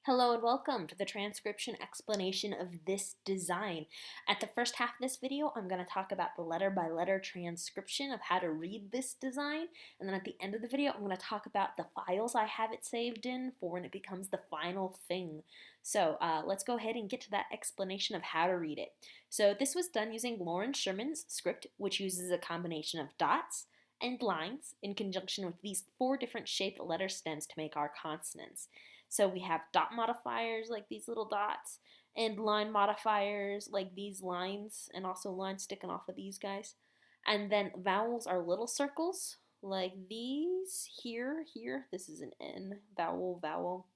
Hello and welcome to the transcription explanation of this design. At the first half of this video, I'm going to talk about the letter-by-letter transcription of how to read this design, and then at the end of the video, I'm going to talk about the files I have it saved in for when it becomes the final thing. So let's go ahead and get to that explanation of how to read it. So this was done using Loren Sherman's script, which uses a combination of dots and lines in conjunction with these 4 different shaped letter stems to make our consonants. So we have dot modifiers like these little dots, and line modifiers like these lines, and also lines sticking off of these guys. And then vowels are little circles like these here. This is an N, vowel,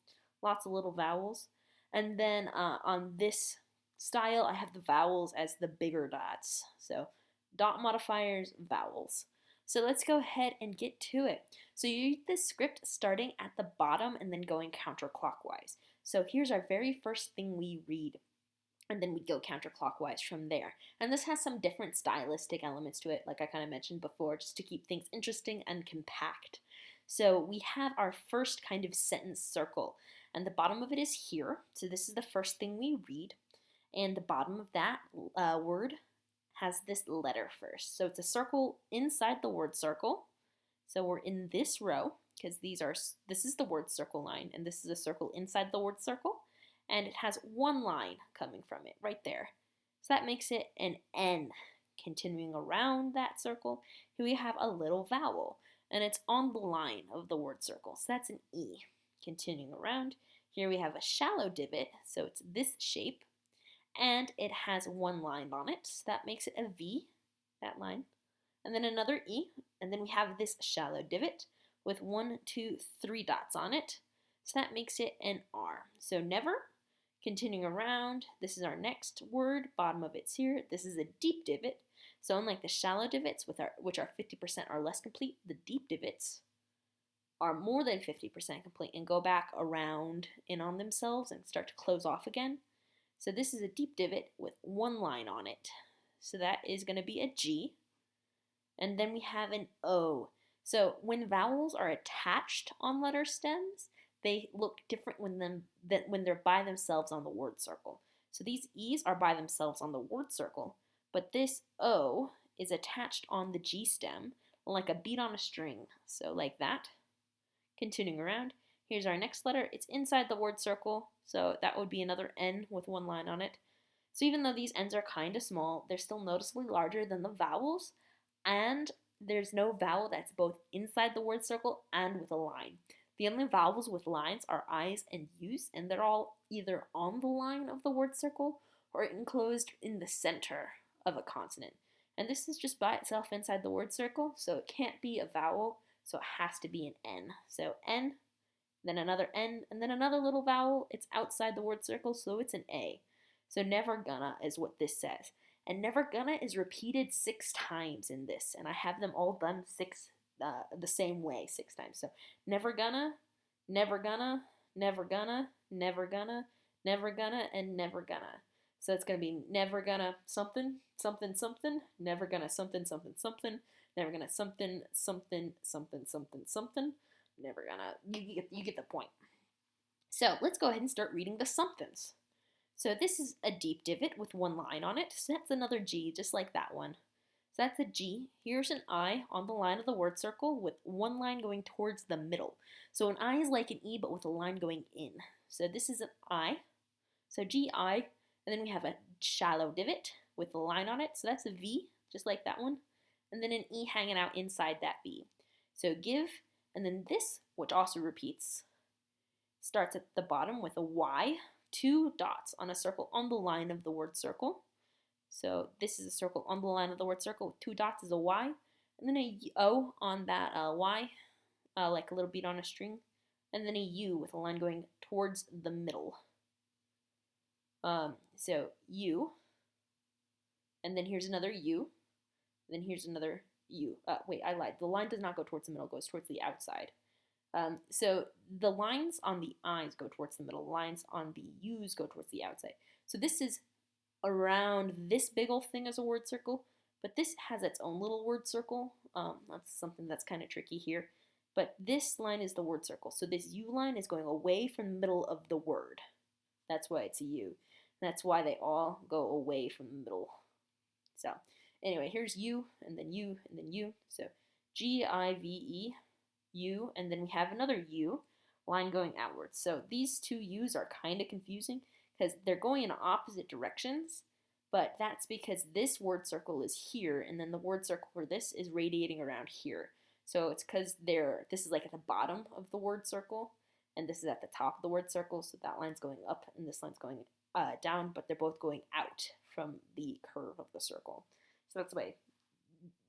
lots of little vowels. And then on this style, I have the vowels as the bigger dots. So dot modifiers, vowels. So let's go ahead and get to it. So you read this script starting at the bottom and then going counterclockwise. So here's our very first thing we read, and then we go counterclockwise from there. And this has some different stylistic elements to it, like I kind of mentioned before, just to keep things interesting and compact. So we have our first kind of sentence circle, and the bottom of it is here. So this is the first thing we read, and the bottom of that word has this letter first. So it's a circle inside the word circle. So we're in this row because this is the word circle line, and this is a circle inside the word circle, and it has one line coming from it right there. So that makes it an N. Continuing around that circle, here we have a little vowel, and it's on the line of the word circle. So that's an E. Continuing around, here we have a shallow divot, so it's this shape, and it has one line on it, so that makes it a V, that line, and then another E, and then we have this shallow divot with 1, 2, 3 dots on it, so that makes it an R. So never. Continuing around, this is our next word, bottom of it's here, this is a deep divot, so unlike the shallow divots, which are 50% or less complete, the deep divots are more than 50% complete and go back around in on themselves and start to close off again. So this is a deep divot with one line on it. So that is going to be a G. And then we have an O. So when vowels are attached on letter stems, they look different than when they're by themselves on the word circle. So these E's are by themselves on the word circle, but this O is attached on the G stem like a bead on a string. So like that. Continuing around, here's our next letter. It's inside the word circle, so that would be another N with one line on it. So even though these N's are kind of small, they're still noticeably larger than the vowels, and there's no vowel that's both inside the word circle and with a line. The only vowels with lines are I's and U's, and they're all either on the line of the word circle or enclosed in the center of a consonant. And this is just by itself inside the word circle, so it can't be a vowel, so it has to be an N. So N, then another N, and then another little vowel. It's outside the word circle, so it's an A. So never gonna is what this says. And never gonna is repeated 6 times in this, and I have them all done the same way 6 times. So never gonna, never gonna, never gonna, never gonna, never gonna, and never gonna. So it's gonna be never gonna something, something, something, never gonna something, something, something, never gonna something, something, something, something, something, never gonna, you get the point. So let's go ahead and start reading the somethings. So this is a deep divot with one line on it, so that's another G, just like that one. So that's a G. Here's an I on the line of the word circle with one line going towards the middle. So an I is like an E, but with a line going in. So this is an I, so G-I, and then we have a shallow divot with a line on it, so that's a V, just like that one, and then an E hanging out inside that V. So give, and then this, which also repeats, starts at the bottom with a Y, 2 dots on a circle on the line of the word circle. So this is a circle on the line of the word circle with 2 dots is a Y, and then a O on that Y, like a little bead on a string, and then a U with a line going towards the middle. So U, and then here's another U, and then here's another U. Wait, I lied. The line does not go towards the middle, it goes towards the outside. So the lines on the I's go towards the middle, lines on the U's go towards the outside. So this is around this big old thing as a word circle, but this has its own little word circle. That's something that's kind of tricky here. But this line is the word circle. So this U line is going away from the middle of the word. That's why it's a U. That's why they all go away from the middle. So anyway, here's U, and then U, and then U. So Give, U, and then we have another U, line going outwards. So these two U's are kind of confusing because they're going in opposite directions, but that's because this word circle is here, and then the word circle for this is radiating around here. So it's because this is like at the bottom of the word circle, and this is at the top of the word circle, so that line's going up, and this line's going down, but they're both going out from the curve of the circle. So that's why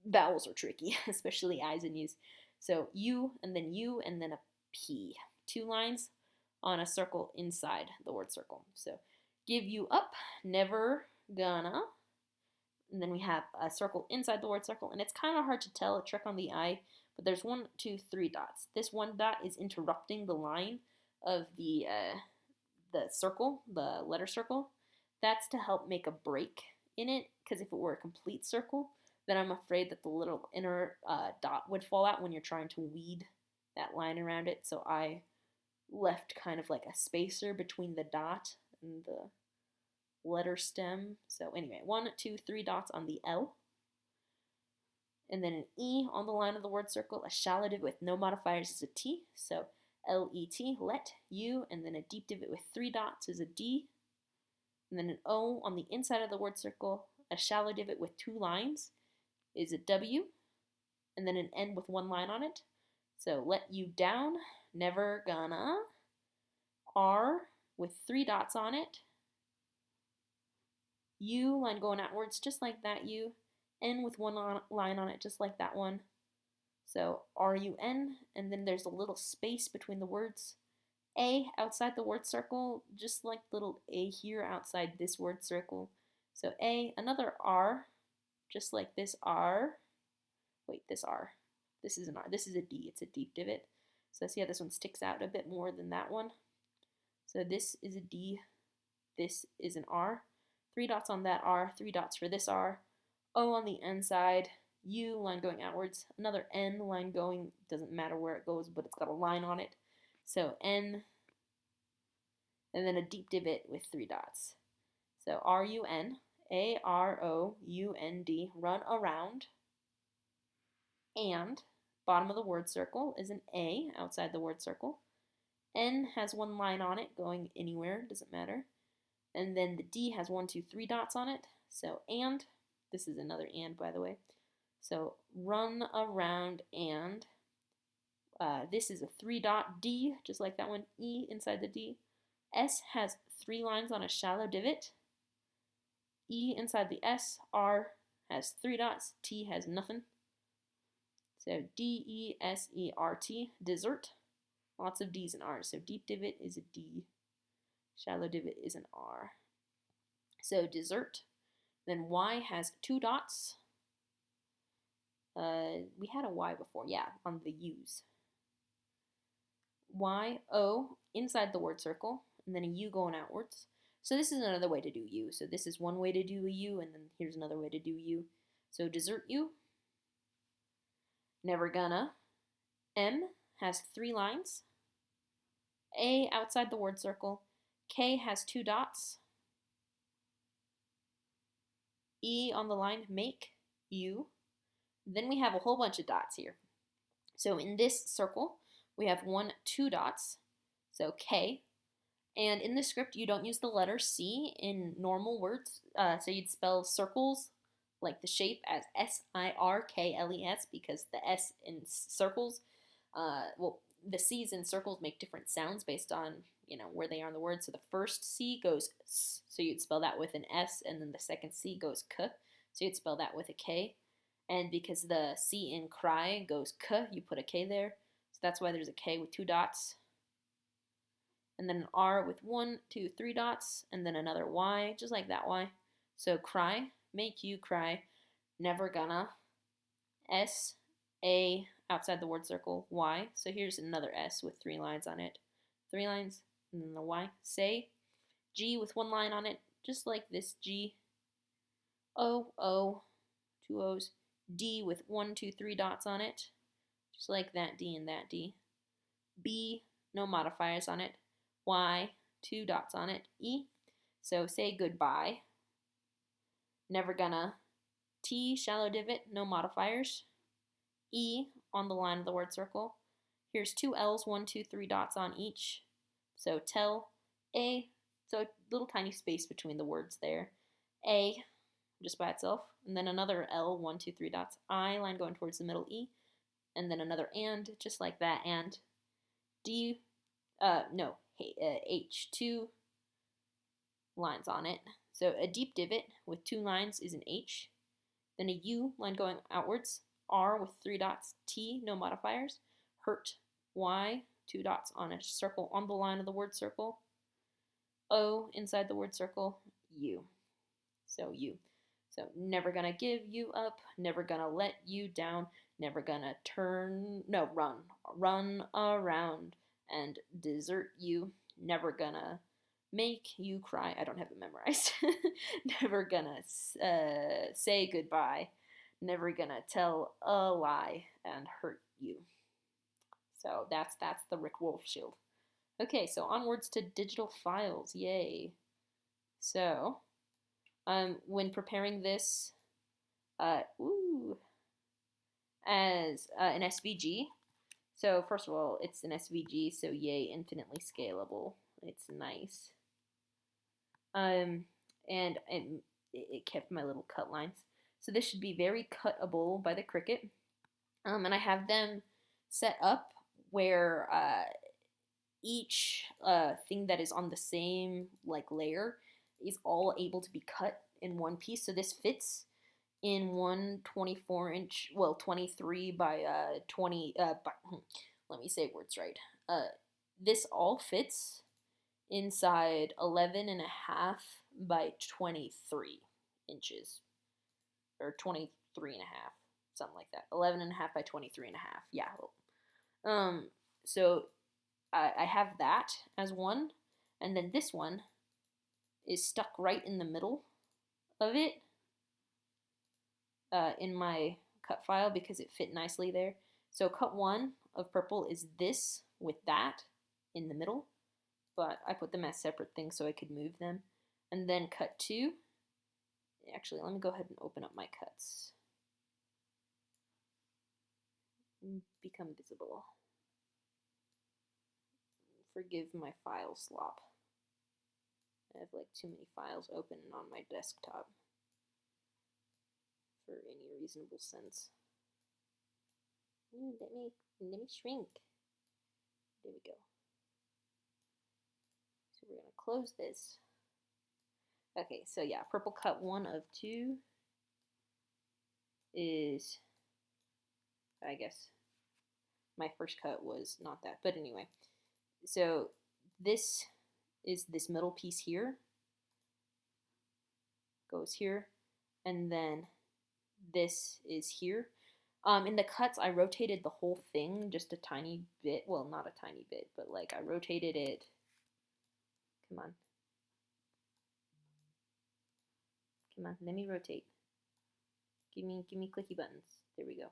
vowels are tricky, especially I's and U's. So U, and then a P. Two lines on a circle inside the word circle. So give you up, never gonna. And then we have a circle inside the word circle, and it's kind of hard to tell, a trick on the eye, but there's 1, 2, 3 dots. This one dot is interrupting the line of the circle, the letter circle. That's to help make a break in it, because if it were a complete circle, then I'm afraid that the little inner dot would fall out when you're trying to weed that line around it. So I left kind of like a spacer between the dot and the letter stem. So anyway, 1, 2, 3 dots on the L. And then an E on the line of the word circle. A shallow divot with no modifiers is a T. So L-E-T, let, U, and then a deep divot with 3 dots is a D. And then an O on the inside of the word circle. A shallow divot with 2 lines is a W. And then an N with 1 line on it. So let you down, never gonna. R with 3 dots on it. U, line going outwards, just like that U. N with 1 line on it, just like that one. So R-U-N, and then there's a little space between the words. A outside the word circle, just like little A here outside this word circle. So A, another R, just like this R. Wait, this R. This is an R. This is a D. It's a deep divot. So see how this one sticks out a bit more than that one? So this is a D. This is an R. 3 dots on that R. 3 dots for this R. O on the inside. U, line going outwards. Another N, line going, doesn't matter where it goes, but it's got a line on it. So N, and then a deep divot with 3 dots. So R-U-N, A-R-O-U-N-D, run around. And bottom of the word circle is an A outside the word circle. N has 1 line on it going anywhere, doesn't matter. And then the D has 1, 2, 3 dots on it. So and, this is another and by the way. So run around and, this is a 3 dot D, just like that one, E inside the D. S has 3 lines on a shallow divot. E inside the S, R has 3 dots, T has nothing. So D-E-S-E-R-T, desert. Lots of D's and R's. So deep divot is a D. Shallow divot is an R. So desert. Then Y has 2 dots. We had a Y before, yeah, on the U's. Y, O, inside the word circle, and then a U going outwards. So this is another way to do U. So this is one way to do a U, and then here's another way to do U. So desert U. Never gonna. M has 3 lines. A outside the word circle. K has 2 dots. E on the line, make, U. Then we have a whole bunch of dots here. So in this circle, we have 1, 2 dots. So K. And in the script, you don't use the letter C in normal words. So you'd spell circles, like the shape, as S-I-R-K-L-E-S, because the S in circles, well, the C's in circles make different sounds based on, where they are in the word. So the first C goes S, so you'd spell that with an S, and then the second C goes K, so you'd spell that with a K. And because the C in cry goes K, you put a K there. So that's why there's a K with 2 dots. And then an R with 1, 2, 3 dots, and then another Y, just like that Y. So cry, make you cry, never gonna. S, A, outside the word circle, Y. So here's another S with 3 lines on it. 3 lines, and then the Y. Say, G with 1 line on it, just like this G. O, O, 2 O's. D with 1, 2, 3 dots on it, just like that D and that D. B, no modifiers on it. Y, 2 dots on it. E, so say goodbye. Never gonna. T, shallow divot, no modifiers. E, on the line of the word circle. Here's 2 L's, 1, 2, 3 dots on each. So tell. A, so a little tiny space between the words there. A, just by itself. And then another L, 1, 2, 3 dots. I, line going towards the middle. E, and then another and, just like that. And D, H, 2 lines on it. So a deep divot with 2 lines is an H. Then a U, line going outwards. R with 3 dots. T, no modifiers. Hurt. Y, 2 dots on a circle on the line of the word circle. O, inside the word circle. U. So U. So never gonna give you up, never gonna let you down, never gonna run around and desert you, never gonna make you cry. I don't have it memorized. Never gonna say goodbye, never gonna tell a lie and hurt you. So that's the Rick Wolf shield. Okay, so onwards to digital files. Yay. So when preparing this as an SVG, so first of all, it's an SVG, so yay, infinitely scalable. It's nice. And it kept my little cut lines. So this should be very cuttable by the Cricut. And I have them set up where each thing that is on the same layer is all able to be cut in one piece. So this fits in one 24-inch, well, 23 by 20, let me say words right. This all fits inside 11.5 by 23 inches, or 23.5, something like that. 11.5 by 23.5, yeah. So I have that as one, and then this one is stuck right in the middle of it in my cut file because it fit nicely there. So cut 1 of purple is this with that in the middle, but I put them as separate things so I could move them. And then cut 2, actually let me go ahead and open up my cuts. Become visible. Forgive my file slop. I have too many files open on my desktop for any reasonable sense. Let me shrink. There we go. So we're gonna close this. Okay, so yeah, purple cut 1 of 2 is, I guess, my first cut was not that, but anyway. So this is this middle piece here, goes here, and then this is here. In the cuts, I rotated the whole thing just a tiny bit. Well, not a tiny bit, but I rotated it. Come on. Come on, let me rotate. Give me clicky buttons. There we go.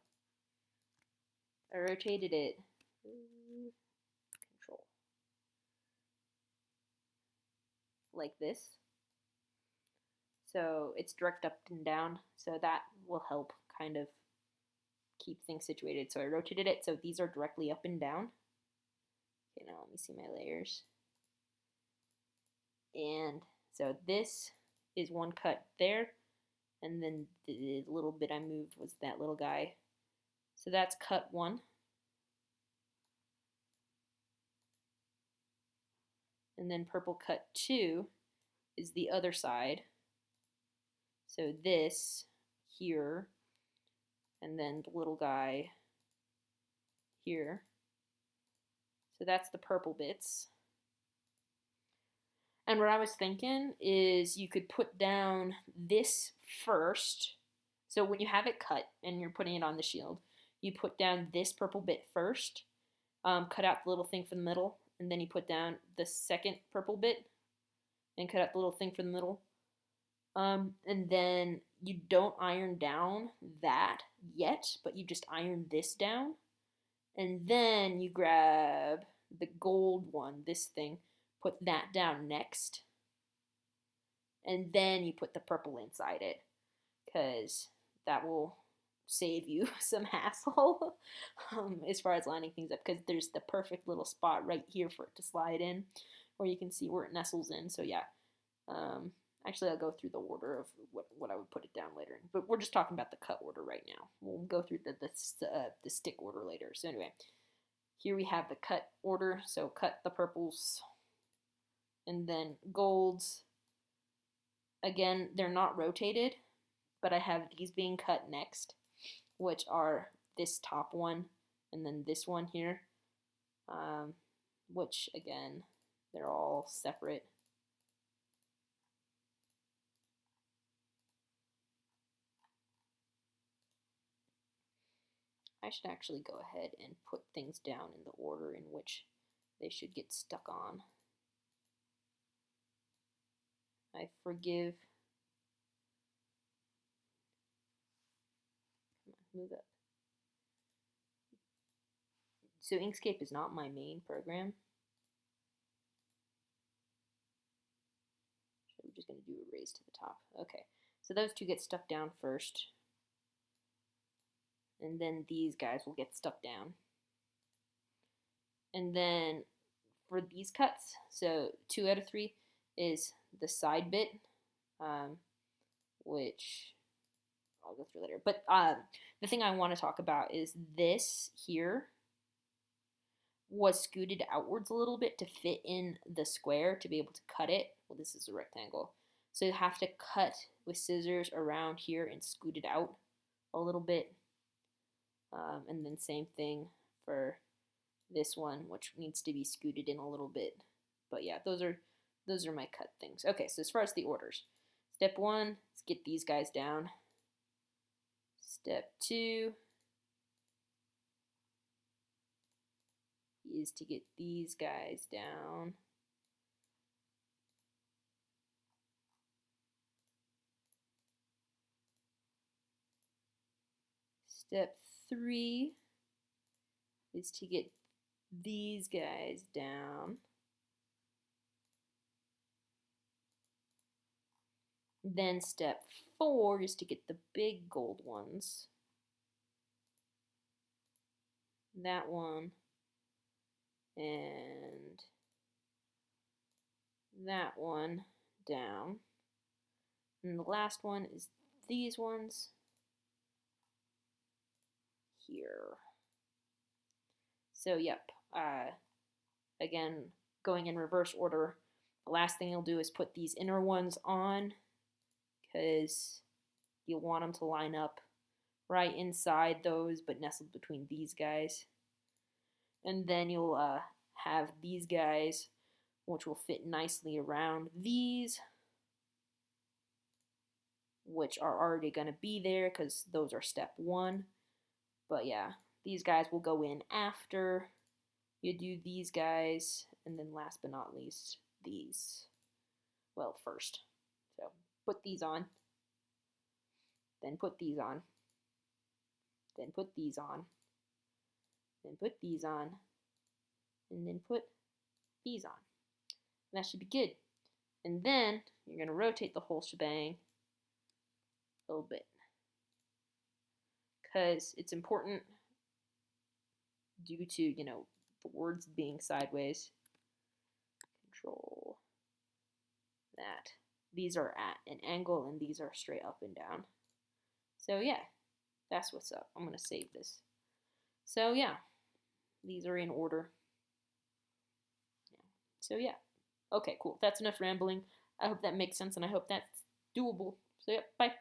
I rotated it. Control. Like this. So it's direct up and down. So that will help kind of keep things situated. So I rotated it so these are directly up and down. Okay, now let me see my layers. And so this is one cut there, and then the little bit I moved was that little guy. So that's cut 1. And then purple cut 2 is the other side. So this here, and then the little guy here. So that's the purple bits. And what I was thinking is you could put down this first. So when you have it cut and you're putting it on the shield, you put down this purple bit first, cut out the little thing from the middle, and then you put down the second purple bit and cut out the little thing from the middle. And then you don't iron down that yet, but you just iron this down. And then you grab the gold one, this thing, put that down next. And then you put the purple inside it, because that will save you some hassle as far as lining things up, because there's the perfect little spot right here for it to slide in, where you can see where it nestles in. So yeah, actually I'll go through the order of what I would put it down later, but we're just talking about the cut order right now. We'll go through the stick order later. So anyway, here we have the cut order. So cut the purples and then golds. Again, they're not rotated, but I have these being cut next, which are this top one and then this one here, which again, they're all separate. I should actually go ahead and put things down in the order in which they should get stuck on. I forgive. Come on, move up. So Inkscape is not my main program. So we're just going to do a raise to the top. Okay, so those two get stuck down first. And then these guys will get stuck down. And then for these cuts, so 2 out of 3 is the side bit, which I'll go through later. But the thing I want to talk about is this here was scooted outwards a little bit to fit in the square to be able to cut it. Well, this is a rectangle. So you have to cut with scissors around here and scoot it out a little bit. And then same thing for this one, which needs to be scooted in a little bit. But yeah, those are my cut things. Okay, so as far as the orders, step 1 is get these guys down. Step 2 is to get these guys down. Step 3 is to get these guys down. Then step 4 is to get the big gold ones. That one and that one down. And the last one is these ones here. So yep, again, going in reverse order, the last thing you'll do is put these inner ones on, because you'll want them to line up right inside those, but nestled between these guys. And then you'll have these guys, which will fit nicely around these, which are already going to be there because those are step 1. But yeah, these guys will go in after you do these guys, and then last but not least, these. Well, first. So put these on, then put these on, then put these on, then put these on, and then put these on. And that should be good. And then you're going to rotate the whole shebang a little bit, because it's important due to, you know, the words being sideways. Control that. These are at an angle and these are straight up and down. So yeah, that's what's up. I'm going to save this. So yeah, these are in order. So yeah. Okay, cool. That's enough rambling. I hope that makes sense and I hope that's doable. So yeah, bye.